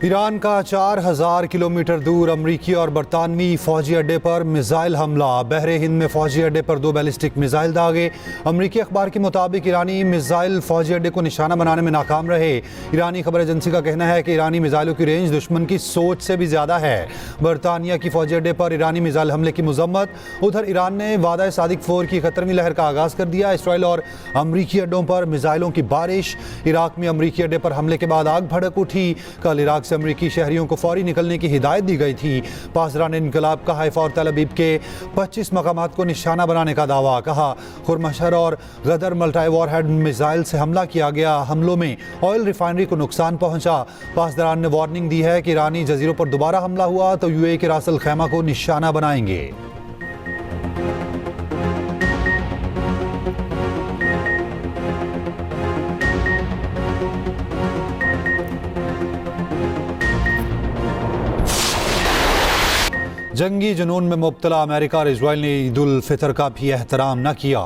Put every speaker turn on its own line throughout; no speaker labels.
Iran का 4000 kilometre दूर अमरीकी और बरतानवी फौजी अड्डे पर मिसाइल हमला। बहरे हिंद में फौजी अड्डे पर 2 बैलिस्टिक मिसाइल दागे। अमरीकी अखबार के मुताबिक ईरानी मिसाइल फौजी अड्डे को निशाना बनाने में नाकाम रहे। ईरानी खबर एजेंसी का कहना है कि ईरानी मिसाइलों की रेंज दुश्मन की सोच से भी ज्यादा है। बरतानिया की फौजी अड्डे पर ईरानी मिसाइल हमले की मजम्मत। उधर ईरान ने वादा सादिक 4 की 71वीं लहर का आगाज कर दिया। इसराइल और अमरीकी अड्डों पर मिसाइलों की बारिश। इराक में अमरीकी अड्डे पर हमले के बाद आग भड़क उठी। कल इराक से अमरीकी शहरियों को फौरी निकलने की हिदायत दी गई थी। पासदारान इनकलाब का हाइफा और तल अबीब के 25 मकामात को निशाना बनाने का दावा। कहा खुरमशहर और गदर मल्टी वॉरहेड मिसाइल से हमला किया गया। हमलों में ऑयल रिफाइनरी को नुकसान पहुंचा। पासदारान ने वार्निंग दी है कि ईरानी जजीरों पर दोबारा हमला हुआ तो यूएई के रास अल खैमा को निशाना बनाएंगे। जंगी जुनून में मुब्तला अमेरिका और इसराइल ने ईद उल फितर का भी एहतराम न किया।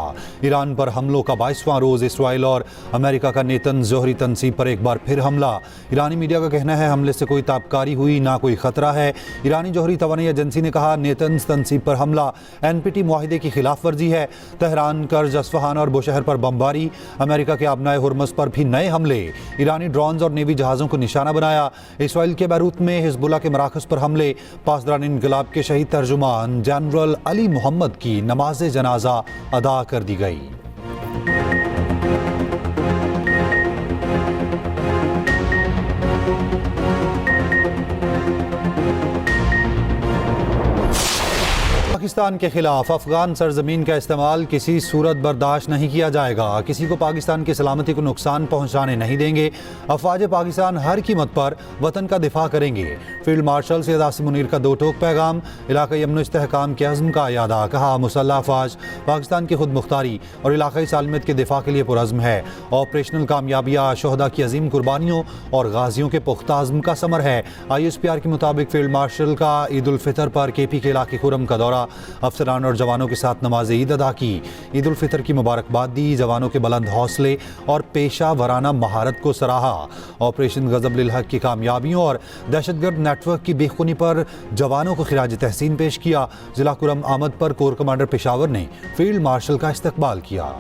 ईरान पर हमलों का 22वां रोज़। इसराइल और अमेरिका का नेतन जोहरी तनसीब पर एक बार फिर हमला। ईरानी मीडिया का कहना है हमले से कोई ताबकारी हुई ना कोई खतरा है। ईरानी जोहरी तवानी एजेंसी ने कहा नेतन तनसीब पर हमला NPT मुआहिदे की खिलाफ वर्जी है। तहरान, कर्ज, अस्फहान और बुशहर पर बमबारी। अमेरिका के आबनाए हुर्मस पर भी नए हमले। ईरानी ड्रोन्स और नेवी जहाज़ों को निशाना बनाया। इसराइल के बैरूत में हिजबुल्लाह के मराकज़ पर हमले। पासदारान इनकलाब के शहीद तर्जुमान जनरल अली मोहम्मद की नमाज जनाजा अदा कर दी गई। पाकिस्तान के खिलाफ अफगान सरजमीन का इस्तेमाल किसी सूरत बर्दाश्त नहीं किया जाएगा। किसी को पाकिस्तान की सलामती को नुकसान पहुंचाने नहीं देंगे। अफवाज पाकिस्तान हर कीमत पर वतन का दिफा करेंगे। फील्ड मार्शल सैयद आसिम मुनीर का 2 टोक पैगाम। इलाकाई अमन इस्तेहकाम के अज़्म का यादा। कहा मुसल्लह अफवाज पाकिस्तान की खुद मुख्तारी और इलाकाई सालमियत के दिफा के लिए पुरज़्म है। ऑपरेशनल कामयाबियाँ शोहदा की अजीम कुर्बानियों और गाजियों के पुख्ता अज़्म का समर है। ISPR के मुताबिक फील्ड मार्शल का ईद उल फितर पर KP के इलाके खुरम का दौरा। अफसरान और जवानों के साथ नमाज ईद अदा की। ईद उल फितर की मुबारकबाद दी। जवानों के बुलंद हौसले और पेशा वराना महारत को सराहा। ऑपरेशन गजब लिल हक की कामयाबियों और दहशतगर्द नेटवर्क की बेखुनी पर जवानों को खिराज तहसीन पेश किया। जिला कुरम आमद पर कोर कमांडर पेशावर ने फील्ड मार्शल का इस्तकबाल किया।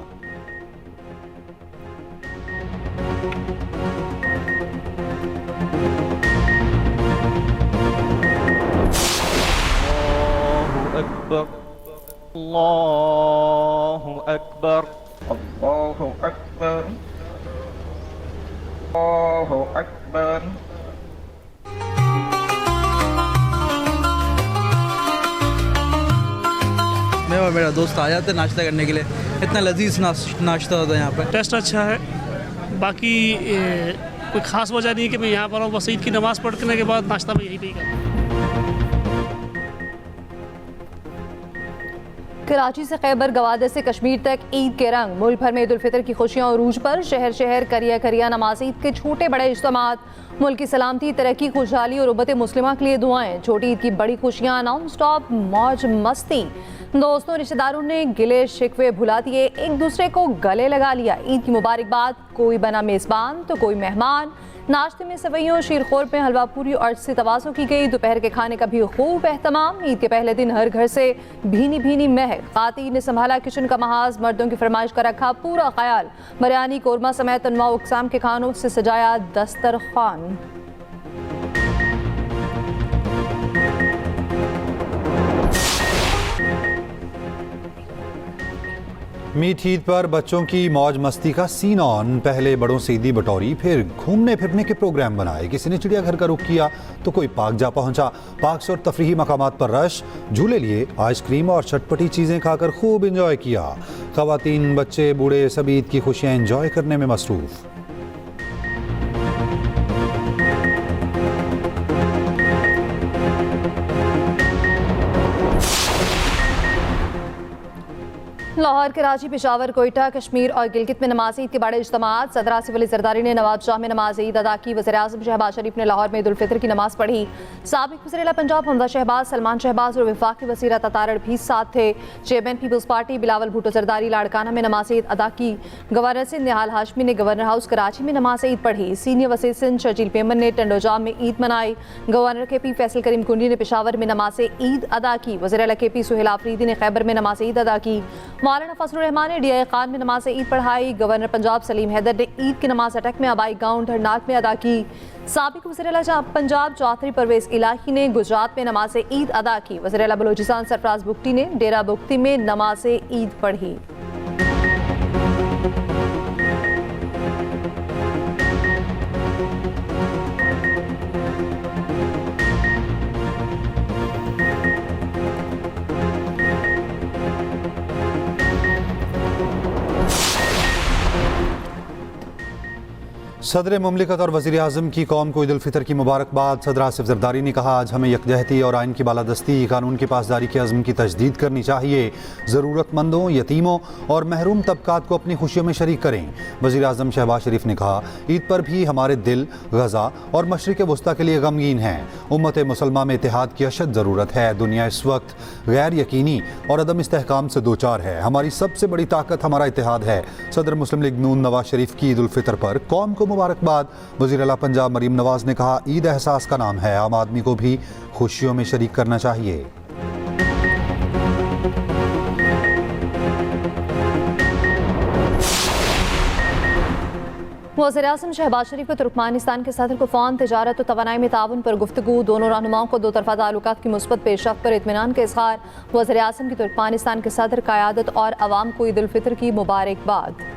अल्लाहु अकबर अल्लाहु अकबर अल्लाहु अकबर।
मैं और मेरा दोस्त आ जाते नाश्ता करने के लिए। इतना लजीज नाश्ता होता है यहाँ पर।
टेस्ट अच्छा है। बाकी कोई ख़ास वजह नहीं कि मैं यहाँ पर हूँ। बस ईद की नमाज़ पढ़ने के बाद नाश्ता मैं यही नहीं करता।
कराची से खैबर गवादर से कश्मीर तक ईद के रंग। मुल्क भर में ईद उल फितर की खुशियां और उरूज पर शहर शहर करिया करिया नमाज ईद के छोटे बड़े इज्तिमात। मुल्क की सलामती, तरक्की, खुशहाली और उम्मत मुस्लिमा के लिए दुआएं। छोटी ईद की बड़ी खुशियां, नॉन स्टॉप मौज मस्ती। दोस्तों रिश्तेदारों ने गिले शिकवे भुला दिए, एक दूसरे को गले लगा लिया। ईद की मुबारकबाद। कोई बना मेज़बान तो कोई मेहमान। नाश्ते में सवैयों, शीरखोर में हलवा पूरी और से तवाज़ो की गई। दोपहर के खाने का भी खूब एहतमाम। ईद के पहले दिन हर घर से भीनी भीनी महक। खातीन ने संभाला किचन का महाज। मर्दों की फरमाइश का रखा पूरा ख्याल। बिरयानी, कोरमा समेत अनवा अक़साम के खानों से सजाया दस्तरखान।
मीठी ईद पर बच्चों की मौज मस्ती का सीन ऑन। पहले बड़ों से ईदी बटोरी, फिर घूमने फिरने के प्रोग्राम बनाए। किसी ने चिड़ियाघर का रुख किया तो कोई पार्क जा पहुंचा। पार्क्स और तफरीही मकामात पर रश। झूले लिए, आइसक्रीम और चटपटी चीज़ें खाकर खूब इंजॉय किया। ख़वातीन, बच्चे, बूढ़े सभी ईद की खुशियाँ इंजॉय करने में मसरूफ़।
लाहौर, कराची, पेशावर, कोयटा, कश्मीर और गिलगित में नमाज ईद के बड़े इज्तिमात। सदर आसिफ अली जरदारी ने नवाब शाह में नमाज ईद अदा की। वज़ीर-ए-आज़म शहबाज शरीफ ने लाहौर में ईद उल फितर की नमाज पढ़ी। साबिक़ वज़ीर-ए-आला पंजाब हमजा शहबाज, सलमान शहबाज और वफाकी वज़ीर अतातारड़ भी साथ थे। Chairman people's party Bilawal Bhutto Zardari Larkana में नमाज ईद अदा की। गवर्नर सिंध निहाल हाशमी ने गवर्नर हाउस कराची में नमाज ईद पढ़ी। सीनियर वज़ीर सिंध शर्जील पेमन ने टंडोजाम में ईद मनाई। गवर्नर के पी फैसल करीम कुंडी ने पेशावर में नमाज ईद अदा की। वज़ीर-ए-आला के पी सुहेल आफरीदी ने खैबर में नमाज ईद अदा की। मौलाना फजलुर रहमान ने डीआई खान में नमाज ईद पढ़ाई। गवर्नर पंजाब सलीम हैदर ने ईद की नमाज अटक में आबाई गांव ढरनाक में अदा की। साबिक़ वज़ीर-ए-आला पंजाब चौधरी परवेज़ इलाही ने गुजरात में नमाज ईद अदा की। वज़ीर-ए-आला बलूचिस्तान सरफराज बुगटी ने डेरा बुगटी में नमाज ईद पढ़ी।
सदर मुमलिकत और वज़ीर आज़म की कौम को ईद उल फितर की मुबारकबाद। सदर आसिफ जरदारी ने कहा, आज हमें यकजहती और आइन की बालादस्ती, कानून की पासदारी के अज़्म की तजदीद करनी चाहिए। ज़रूरतमंदों, यतीमों और महरूम तबकात को अपनी खुशियों में शरीक करें। वज़ीर आज़म शहबाज शरीफ ने कहा, ईद पर भी हमारे दिल गज़ा और मशरिक़ वस्ता के लिए गमगीन हैं। उम्मत मुसलमा में इत्तेहाद की अशद ज़रूरत है। दुनिया इस वक्त गैर यकीनी और अदम इस्तेहकाम से दो चार है। हमारी सबसे बड़ी ताकत हमारा इत्तेहाद है। सदर मुस्लिम लीग नून नवाज शरीफ की ईद उल फितर पर कौम को मुबारकबाद। वज़ीर-ए-आला पंजाब मरीम नवाज ने कहा, ईद एहसास का नाम है, आम आदमी को भी खुशियों में शरीक करना चाहिए।
वज़ीर-ए-आज़म शहबाज शरीफ को तुर्कमानिस्तान के सदर को फ़ौन, तिजारत और तवानाई में ताउन पर गुफ्तगू। दोनों रहनुमाओं को दो तरफ़ा ताल्लुकात की मुस्बत पेशरफ्त पर इत्मीनान का इज़हार। वज़ीर-ए-आज़म की तुर्कमानिस्तान के सदर, क़यादत और अवाम को ईद उल फितर की मुबारकबाद।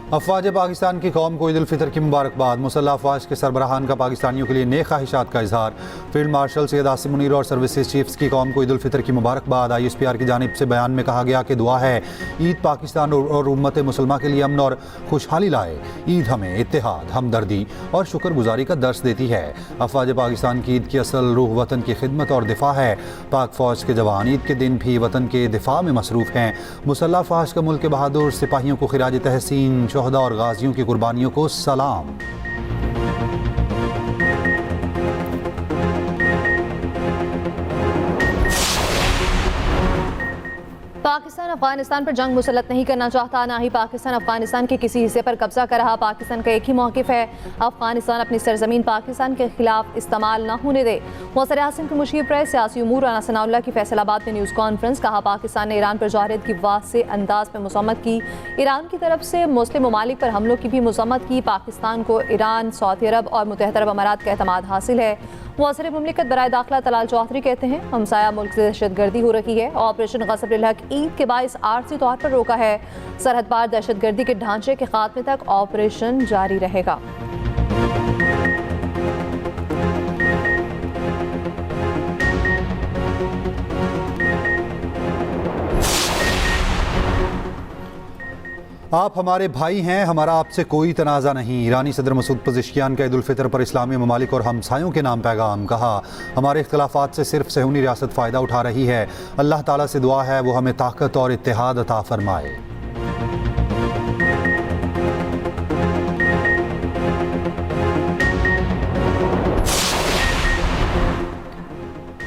अफवाज पाकिस्तान की कौम को ईद उल फितर की मुबारकबाद। मुसल्लह अफवाज के सरबराहान का पाकिस्तानियों के लिए नेक ख्वाहिशात का इजहार। फील्ड मार्शल सैयद आसिम मुनीर और सर्विसेज चीफ्स की कौम को ईद उल फितर की मुबारकबाद। ISPR की जानिब से बयान में कहा गया कि दुआ है ईद पाकिस्तान और उम्मत मुसलमा के लिए अमन और खुशहाली लाए। ईद हमें इत्तेहाद, हमदर्दी और शुक्रगुजारी का दर्स देती है। अफवाज पाकिस्तान की ईद की असल रूह वतन की खिदमत और दिफा है। पाक फौज के जवान ईद के दिन भी वतन के दिफा में मसरूफ़ हैं। मुसल्लह अफवाज का मुल्क के बहादुर सिपाहियों को खिराज तहसीन, शोहदा और गाजियों की कुर्बानियों को सलाम।
पाकिस्तान अफगानिस्तान पर जंग मुसल्लत नहीं करना चाहता, ना ही पाकिस्तान अफगानिस्तान के किसी हिस्से पर कब्जा कर रहा। पाकिस्तान का एक ही मौक़िफ़ है, अफगानिस्तान अपनी सरजमीन पाकिस्तान के खिलाफ इस्तेमाल न होने दे। वज़ीर-ए-आज़म के मुशीर प्रेस सियासी उमूर राना सनाउल्लाह की फैसलाबाद में न्यूज़ कॉन्फ्रेंस। कहा, पाकिस्तान ने ईरान पर जाहिर की वाज़ेह अंदाज में मज़म्मत की। ईरान की तरफ से मुस्लिम ममालिक पर हमलों की भी मज़म्मत की। पाकिस्तान को ईरान, सऊदी अरब और मुत्तहिदा अरब अमारात का एतमाद हासिल है। वज़ीर मुमलिकत बराए दाखिला तलाल चौधरी कहते हैं, हमसाया मुल्क से दहशतगर्दी हो रही है। ऑपरेशन ग़ज़ब-उल हक़ ईद के बाइस आरज़ी तौर पर रोका है। सरहद पार दहशतगर्दी के ढांचे के खात्मे तक ऑपरेशन जारी रहेगा।
आप हमारे भाई हैं, हमारा आपसे कोई तनाज़ा नहीं। ईरानी सदर मसूद पज़ेश्कियान का ईद उल फितर पर इस्लामी ममालिक और हमसायों के नाम पैगाम। कहा, हमारे इख्तिलाफ़ात से सिर्फ सहूनी रियासत फ़ायदा उठा रही है। अल्लाह ताला से दुआ है वो हमें ताकत और इत्तेहाद अता फरमाए।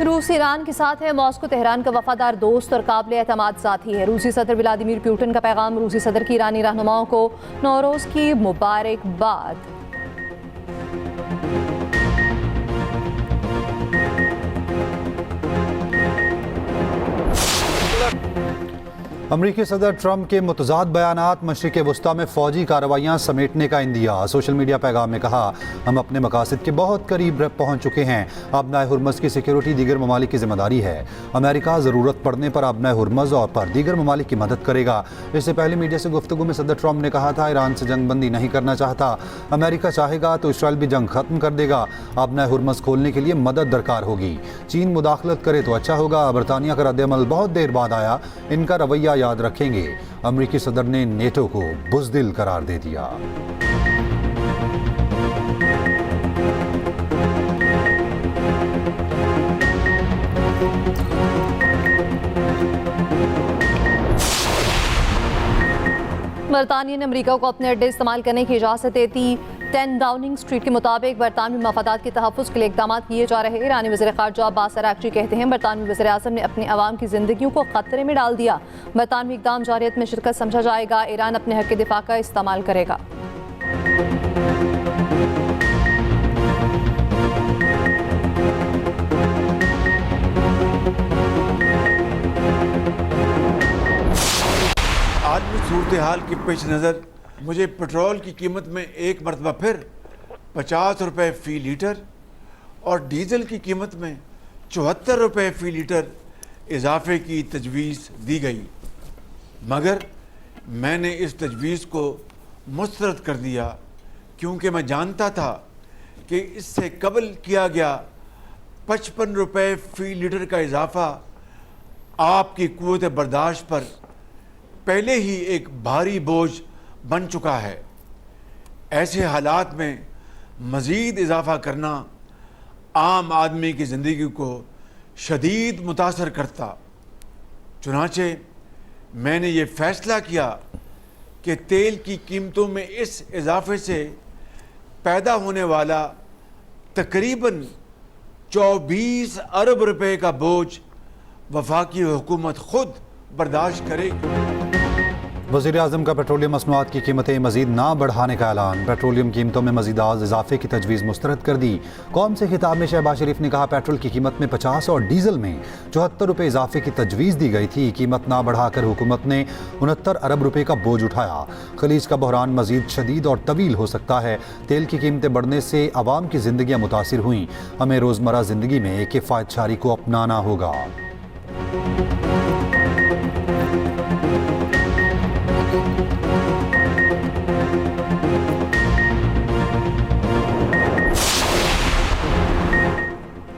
रूस ईरान के साथ है। मॉस्को तेहरान का वफादार दोस्त और काबिल एतमाद साथी है। रूसी सदर व्लादिमीर पुतिन का पैगाम। रूसी सदर की ईरानी रहनुमाओं को नौरोज़ की मुबारकबाद।
अमरीकी सदर ट्रंप के मुतज़ाद बयानात, मशरिक़ वस्ता में फ़ौजी कार्रवाइयाँ समेटने का इंदिया। सोशल मीडिया पैगाम में कहा, हम अपने मकासद के बहुत करीब पहुँच चुके हैं। आबनाए हुर्मज़ की सिक्योरिटी दीगर ममालिक की जिम्मेदारी है। अमेरिका ज़रूरत पड़ने पर आबनाए हुर्मज़ और पर दीगर ममालिक की मदद करेगा। इससे पहले मीडिया से गुफ्तगू में सदर ट्रंप ने कहा था, ईरान से जंग बंदी नहीं करना चाहता। अमेरिका चाहेगा तो इसराइल भी जंग ख़त्म कर देगा। आबनाए हुर्मज़ खोलने के लिए मदद दरकार होगी। चीन मुदाखलत करे तो अच्छा होगा। बरतानिया का रद्द-ए-अमल बहुत देर बाद आया, इनका रवैया याद रखेंगे। अमरीकी सदर ने नेटो को बुज़दिल करार दे दिया।
बरतानिया ने अमरीका को अपने अड्डे इस्तेमाल करने की इजाज़त देती। 10 डाउनिंग स्ट्रीट के मुताबिक बरतानवी मफादात के तहफ़्फ़ुज़ के लिए इक़दाम किए जा रहे। ईरानी वज़ीर ख़ारजा अब्बास अराग़ची कहते हैं बरतानवी वज़ीर आज़म ने अपने अवाम की ज़िंदगियों को ख़तरे में डाल दिया। बरतानवी इक़दाम जारियत में शिरकत समझा जाएगा। ईरान अपने हक़ दिफ़ा का इस्तेमाल करेगा।
आलमी सूरत हाल के पेश नज़र मुझे पेट्रोल की कीमत में एक मरतबा फिर 50 रुपये फ़ी लीटर और डीज़ल की कीमत में 74 रुपये फ़ी लीटर इजाफे की तजवीज़ दी गई, मगर मैंने इस तजवीज़ को मुस्तरद कर दिया क्योंकि मैं जानता था कि इससे कबल किया गया 55 रुपये फ़ी लीटर का इजाफा आपकी क़ुव्वत बर्दाश्त पर पहले ही एक भारी बोझ बन चुका है। ऐसे हालात में मज़ीद इजाफ़ा करना आम आदमी की ज़िंदगी को शदीद मुतासर करता। चुनाचे मैंने ये फ़ैसला किया कि तेल की कीमतों में इस इजाफे से पैदा होने वाला तकरीबन 24 अरब रुपए का बोझ वफाकी हुकूमत खुद बर्दाश्त करेगी।
वज़ीर आज़म का पेट्रोलियम मसनूआत की कीमतें मज़ीद ना बढ़ाने का ऐलान। पेट्रोलियम कीमतों में मज़ीद इजाफे की तजवीज़ मुस्तरद कर दी। कौम से खिताब में शहबाज शरीफ ने कहा पेट्रोल की कीमत में 50 और डीज़ल में 74 रुपये इजाफे की तजवीज़ दी गई थी। कीमत ना बढ़ाकर हुकूमत ने 69 अरब रुपये का बोझ उठाया। खलीज का बहरान मज़ीद शदीद और तवील हो सकता है। तेल की कीमतें बढ़ने से आवाम की ज़िंदगियाँ मुतासिर हुई। हमें रोज़मर्रा ज़िंदगी में किफ़ायतशारी को अपनाना होगा।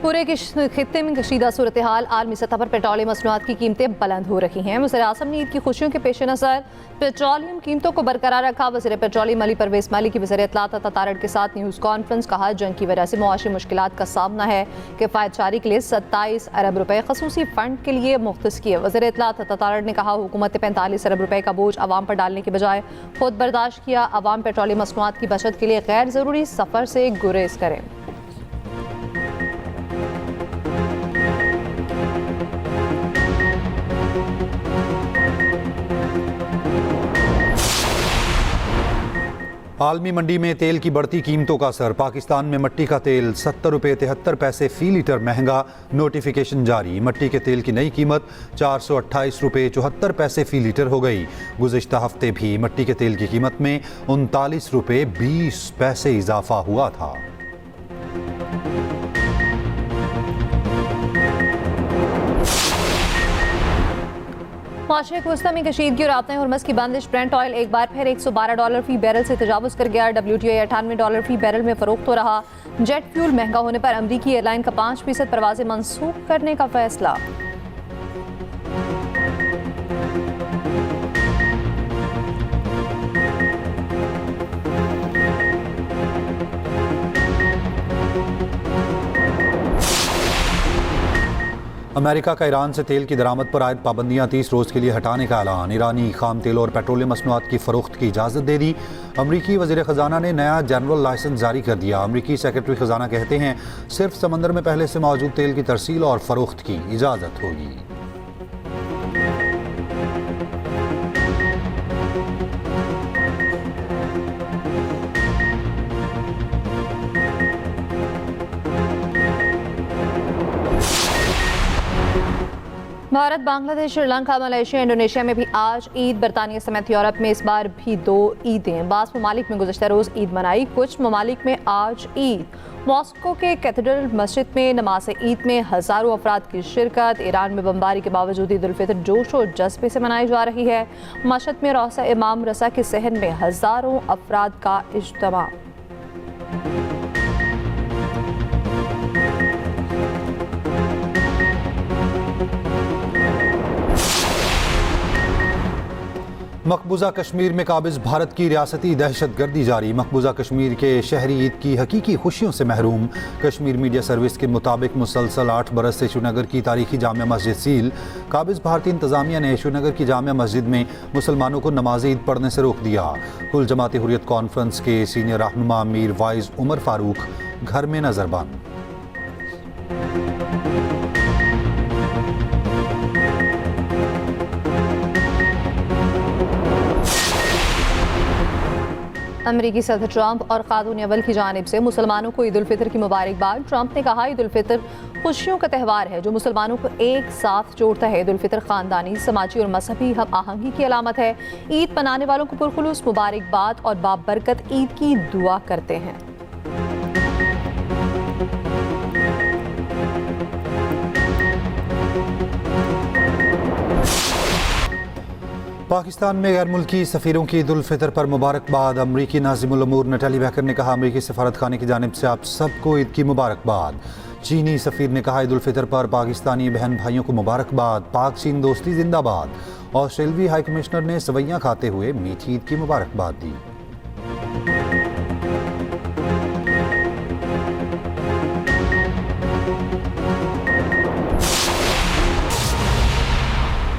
पूरे खित्ते में कशीदा सूरत हाल। आलमी सतह पर पेट्रोलियम मसनूआत की कीमतें बुलंद हो रही हैं। वज़ीर आज़म ने ईद की खुशियों के पेश नज़र पेट्रोलियम कीमतों को बरकरार रखा। वज़ीर पेट्रोलियम अली परवेज़ माली की वज़ीर इत्तलात अता तारड़ के साथ न्यूज़ कॉन्फ्रेंस। कहा जंग की वजह से मुआशी मुश्किलात का सामना है। किफ़ायतशारी के लिए 27 अरब रुपये खसूसी फ़ंड के लिए मुख्तस किए। वज़ीर इत्तलात अता तारड़ ने कहा हुकूमत ने 45 अरब रुपये का बोझ आवाम पर डालने के बजाय खुद बर्दाश्त किया। आवाम पेट्रोलियम मसनूआत की बचत के लिए गैर ज़रूरी सफ़र से गुरेज करें।
आलमी मंडी में तेल की बढ़ती कीमतों का असर। पाकिस्तान में मट्टी का तेल 70 रुपये 73 पैसे फ़ी लीटर महंगा। नोटिफिकेशन जारी। मट्टी के तेल की नई कीमत 428 रुपये 74 पैसे फ़ी लीटर हो गई। गुज़िश्ता हफ्ते भी मट्टी के तेल की कीमत में 39 रुपये 20 पैसे इजाफा हुआ था।
माशरे वस्ता में कशीदगी और आपने हुर्मस की बंदिश। ब्रेंट ऑयल एक बार फिर $112 फी बैरल से तजावुज़ कर गया। WTI $98 फी बैरल में फ़रोख्त हो रहा। जेट फ्यूल महंगा होने पर अमरीकी एयरलाइन का 5% परवाज़ें मनसूख करने का फैसला।
अमेरिका का ईरान से तेल की दरामद पर आयद पाबंदियां 30 रोज़ के लिए हटाने का ऐलान। ईरानी खाम तेल और पेट्रोलियम मसनूआत की फ़रोख्त की इजाज़त दे दी। अमरीकी वज़ीर ख़जाना ने नया जनरल लाइसेंस जारी कर दिया। अमरीकी सेक्रेटरी ख़जाना कहते हैं सिर्फ समंदर में पहले से मौजूद तेल की तरसील और फ़रोख्त की इजाज़त होगी।
भारत, बांग्लादेश, श्रीलंका, मलेशिया, इंडोनेशिया में भी आज ईद। बरतानिया समेत यूरोप में इस बार भी 2 ईदें। बास ममालिक में गुज़श्ता रोज़ ईद मनाई। कुछ ममालिक में आज ईद। मॉस्को के कैथेड्रल मस्जिद में नमाज ईद में हज़ारों अफराद की शिरकत। ईरान में बमबारी के बावजूद ईद उल फितर जोश और जज्बे से मनाई जा रही है। मशहद में रौसा इमाम रसा के सहन में हज़ारों अफराद का इज्तिमा।
मकबूजा कश्मीर में काबिज भारत की रियासती दहशतगर्दी जारी। मकबूजा कश्मीर के शहरी ईद की हकीकी खुशियों से महरूम। कश्मीर मीडिया सर्विस के मुताबिक मुसलसल 8 बरस से श्रीनगर की तारीखी जामिया मस्जिद सील। काबिज भारतीय इंतजामिया ने श्रीनगर की जामिया मस्जिद में मुसलमानों को नमाज ईद पढ़ने से रोक दिया। कुल जमात हुर्रियत कॉन्फ्रेंस के सीनियर रहनुमा मीर वाइज उमर फारूक घर में नजरबंद।
अमरीकी सदर ट्रंप और खातून अव्वल की जानिब से मुसलमानों को ईद उल फितर की मुबारकबाद। ट्रंप ने कहा, ईद उल फितर खुशियों का त्यौहार है जो मुसलमानों को एक साथ जोड़ता है। ईद उल फितर खानदानी, समाजी और मजहबी हम आहंगी की अलामत है। ईद मनाने वालों को पुरखुलूस मुबारकबाद और बाबरकत ईद की दुआ करते हैं।
पाकिस्तान में गैर मुल्की सफ़ीरों की ईद उल फितर पर मुबारकबाद। अमरीकी नाज़िमुल उमूर नटाली बैकर ने कहा, अमरीकी सफारत खाने की जानिब से आप सबको ईद की मुबारकबाद। चीनी सफ़ीर ने कहा, ईद उल फितर पर पाकिस्तानी बहन भाइयों को मुबारकबाद। पाक चीन दोस्ती जिंदाबाद। ऑस्ट्रेलवी हाई कमिश्नर ने सवैयां खाते हुए मीठी ईद की मुबारकबाद दी।